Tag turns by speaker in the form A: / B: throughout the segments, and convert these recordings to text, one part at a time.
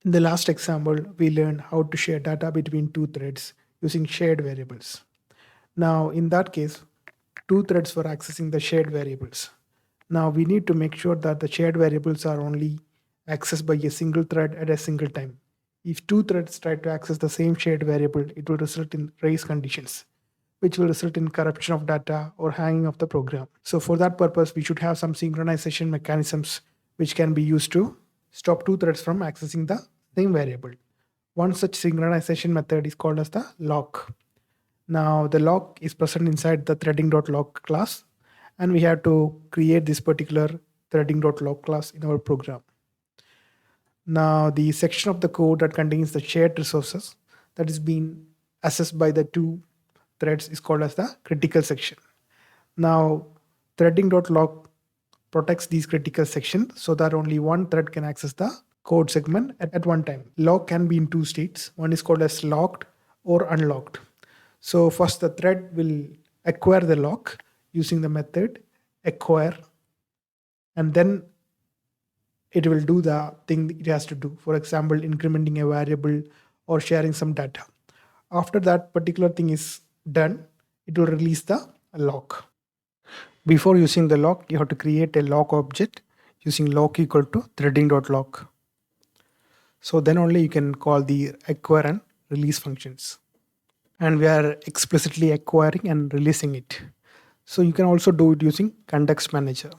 A: In the last example, we learned how to share data between two threads using shared variables. Now, in that case, two threads were accessing the shared variables. Now, we need to make sure that the shared variables are only accessed by a single thread at a single time. If two threads try to access the same shared variable, it will result in race conditions, which will result in corruption of data or hanging of the program. So, for that purpose, we should have some synchronization mechanisms which can be used to stop two threads from accessing the same variable. One such synchronization method is called as the lock. Now, the lock is present inside the threading.lock class, and we have to create this particular threading.lock class in our program. Now, the section of the code that contains the shared resources that is being assessed by the two threads is called as the critical section. Now, threading.lock protects these critical sections so that only one thread can access the code segment at one time. Lock can be in two states. One is called as locked or unlocked. So first the thread will acquire the lock using the method acquire, and then it will do the thing it has to do. For example, incrementing a variable or sharing some data. After that particular thing is done, it will release the lock. Before using the lock, you have to create a lock object using lock equal to threading.lock. So then only you can call the acquire and release functions. And we are explicitly acquiring and releasing it. So you can also do it using context manager.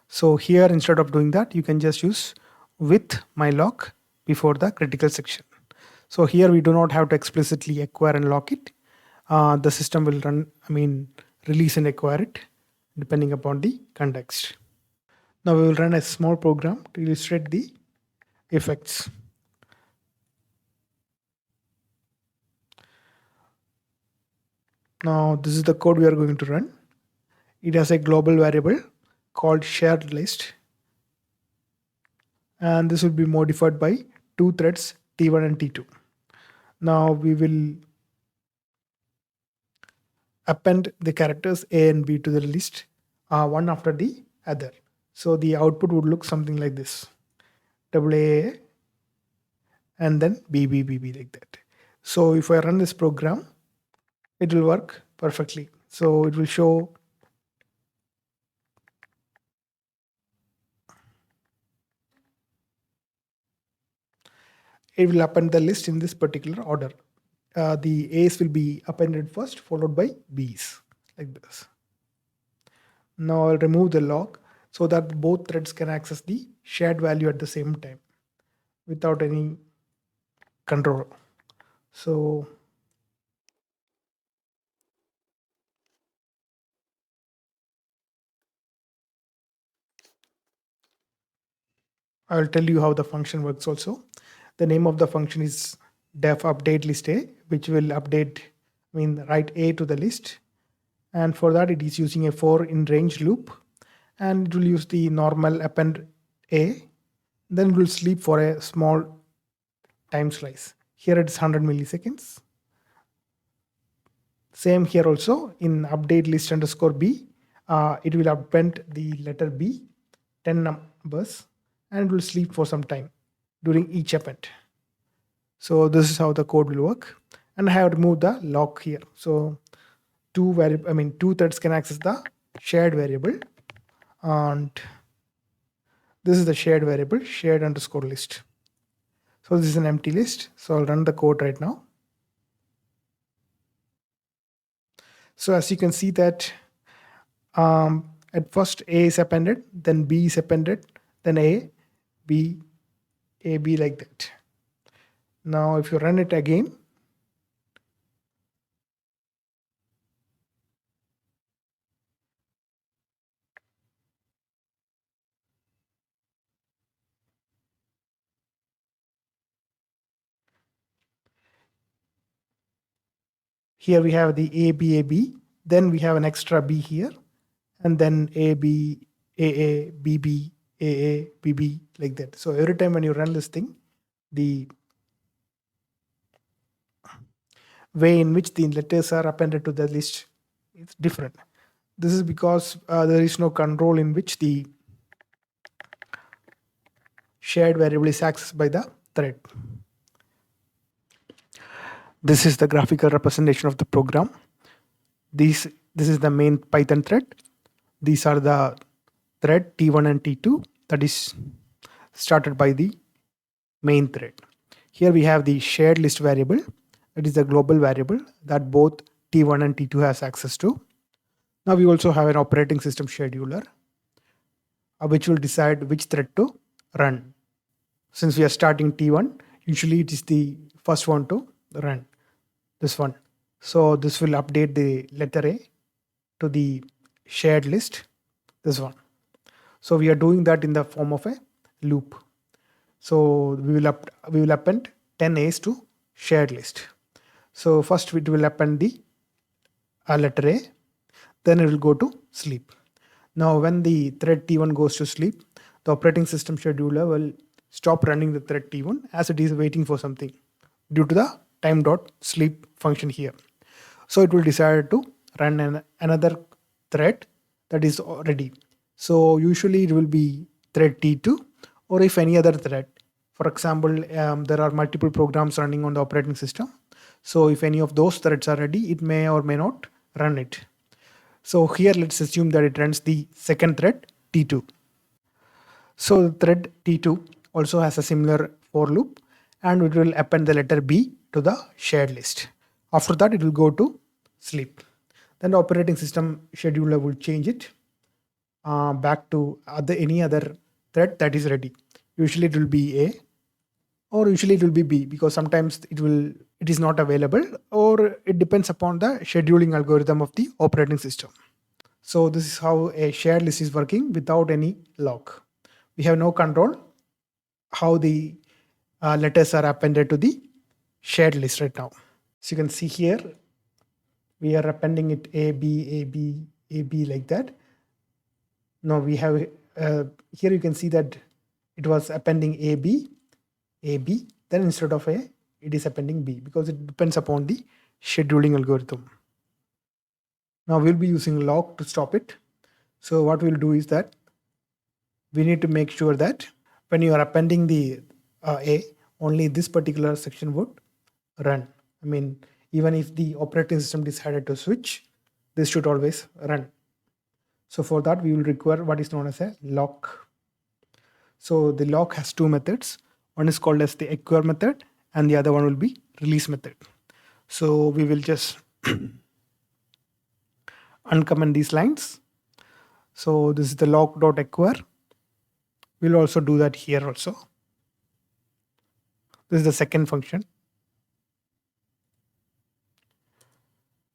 A: So here, instead of doing that, you can just use with my lock before the critical section. So here we do not have to explicitly acquire and lock it. The system will release and acquire it depending upon the context. Now we will run a small program to illustrate the effects. Now this is the code we are going to run. It has a global variable called shared list, and this will be modified by two threads T1 and T2. Now we will append the characters A and B to the list one after the other. So the output would look something like this: AA and then BB like that. So if I run this program, it will work perfectly. So it will show it will append the list in this particular order. The A's will be appended first, followed by B's, like this. Now I'll remove the lock so that both threads can access the shared value at the same time without any control. So I'll tell you how the function works also. The name of the function is def update list A, which will update, write A to the list. And for that, it is using a for in range loop, and it will use the normal append A. Then it will sleep for a small time slice. Here it's 100 milliseconds. Same here also in update list underscore B, it will append the letter B, 10 numbers, and it will sleep for some time during each append. So this is how the code will work. And I have removed the lock here. So two threads can access the shared variable, and this is the shared variable, shared underscore list. So this is an empty list. So I'll run the code right now. So as you can see that at first A is appended, then B is appended, then A, B, A, B, like that. Now if you run it again, here we have the A, B, A, B, then we have an extra B here, and then A, B, A, B, B, A, B, B, like that. So every time when you run this thing, the way in which the letters are appended to the list is different. This is because there is no control in which the shared variable is accessed by the thread. This is the graphical representation of the program. This is the main Python thread. These are the thread T1 and T2 that is started by the main thread. Here we have the shared list variable, that is the global variable that both T1 and T2 has access to. Now we also have an operating system scheduler which will decide which thread to run. Since we are starting T1, usually it is the first one to run, this one. So this will update the letter A to the shared list, this one. So we are doing that in the form of a loop. So we will append 10 A's to shared list. So first it will append the letter A, then it will go to sleep. Now when the thread T1 goes to sleep, the operating system scheduler will stop running the thread T1 as it is waiting for something due to the time.sleep function here. So it will decide to run another thread that is ready. So usually it will be thread T2, or if any other thread. For example, there are multiple programs running on the operating system. So if any of those threads are ready, it may or may not run it. So here let's assume that it runs the second thread T2. So the thread T2 also has a similar for loop, and it will append the letter B to the shared list. After that, it will go to sleep. Then the operating system scheduler will change it back to any other thread that is ready. Usually it will be A, or usually it will be B, because sometimes it is not available, or it depends upon the scheduling algorithm of the operating system. So this is how a shared list is working without any lock. We have no control how the letters are appended to the shared list right now. So you can see here, we are appending it A, B, A, B, A, B like that. Now we have, here you can see that it was appending A, B, then instead of A, it is appending B, because it depends upon the scheduling algorithm. Now we'll be using lock to stop it. So what we'll do is that we need to make sure that when you are appending the A, only this particular section would run. I mean, even if the operating system decided to switch, this should always run. So for that, we will require what is known as a lock. So the lock has two methods. One is called as the acquire method, and the other one will be release method. So we will just uncomment these lines. So this is the lock.acquire. We'll also do that here also. This is the second function.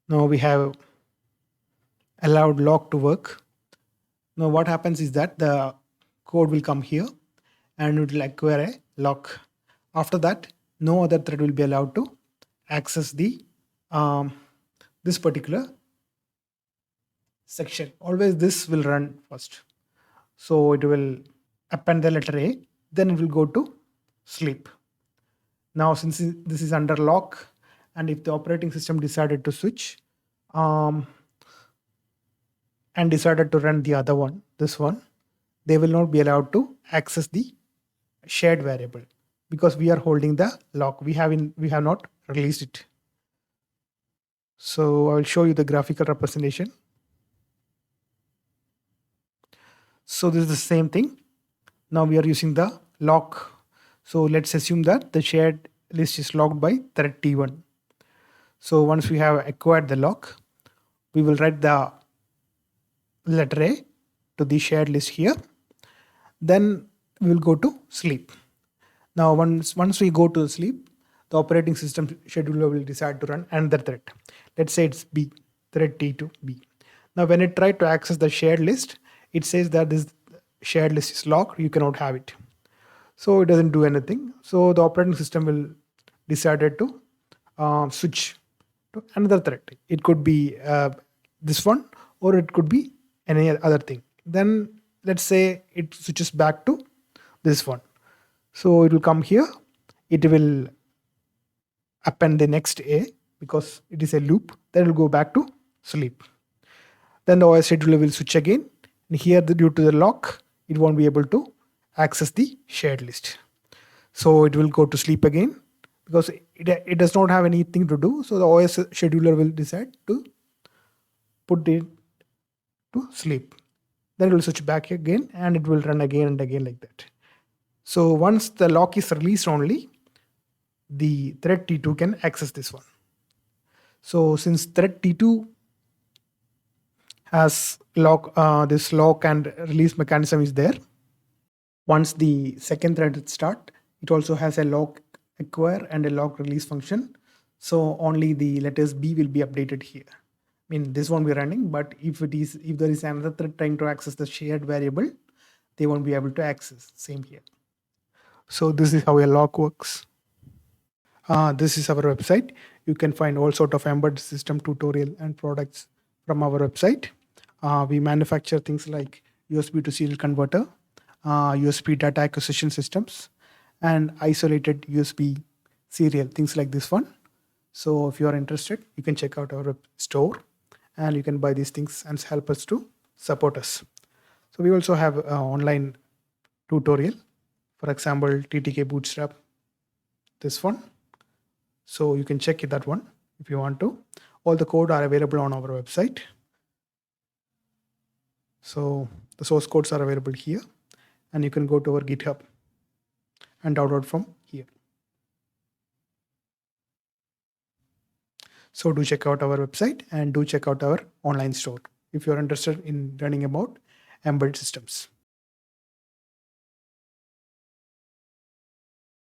A: Now we have allowed lock to work. Now what happens is that the code will come here and it will acquire a lock. After that, no other thread will be allowed to access the this particular section. Always this will run first. So it will append the letter A, then it will go to sleep. Now since this is under lock, and if the operating system decided to switch and decided to run the other one, this one, they will not be allowed to access the shared variable, because we are holding the lock. We have not released it. So I will show you the graphical representation. So this is the same thing. Now we are using the lock. So let's assume that the shared list is locked by thread T1. So once we have acquired the lock, we will write the letter A to the shared list here. Then we will go to sleep. Now once we go to sleep, the operating system scheduler will decide to run another thread. Let's say it's B, thread T2 B. Now when it tried to access the shared list, it says that this shared list is locked, you cannot have it. So it doesn't do anything. So the operating system will decide to switch to another thread. It could be this one, or it could be any other thing. Then let's say it switches back to this one. So it will come here. It will append the next A, because it is a loop. Then it will go back to sleep. Then the OS scheduler will switch again. And here, due to the lock, it won't be able to access the shared list. So it will go to sleep again because it does not have anything to do. So the OS scheduler will decide to put it to sleep. Then it will switch back again and it will run again and again like that. So once the lock is released only, the thread T2 can access this one. So since thread T2 has this lock and release mechanism is there, once the second thread start, it also has a lock acquire and a lock release function. So only the letters B will be updated here. I mean, this won't be running, but if there is another thread trying to access the shared variable, they won't be able to access. Same here. So this is how a lock works. This is our website. You can find all sort of embedded system tutorial and products from our website. We manufacture things like USB to serial converter, USB data acquisition systems, and isolated USB serial, things like this one. So if you are interested, you can check out our store and you can buy these things and help us to support us. So we also have online tutorial, for example, TTK Bootstrap, this one. So you can check that one if you want to. All the code are available on our website. So the source codes are available here and you can go to our GitHub and download from here. So do check out our website and do check out our online store if you're interested in learning about embedded systems.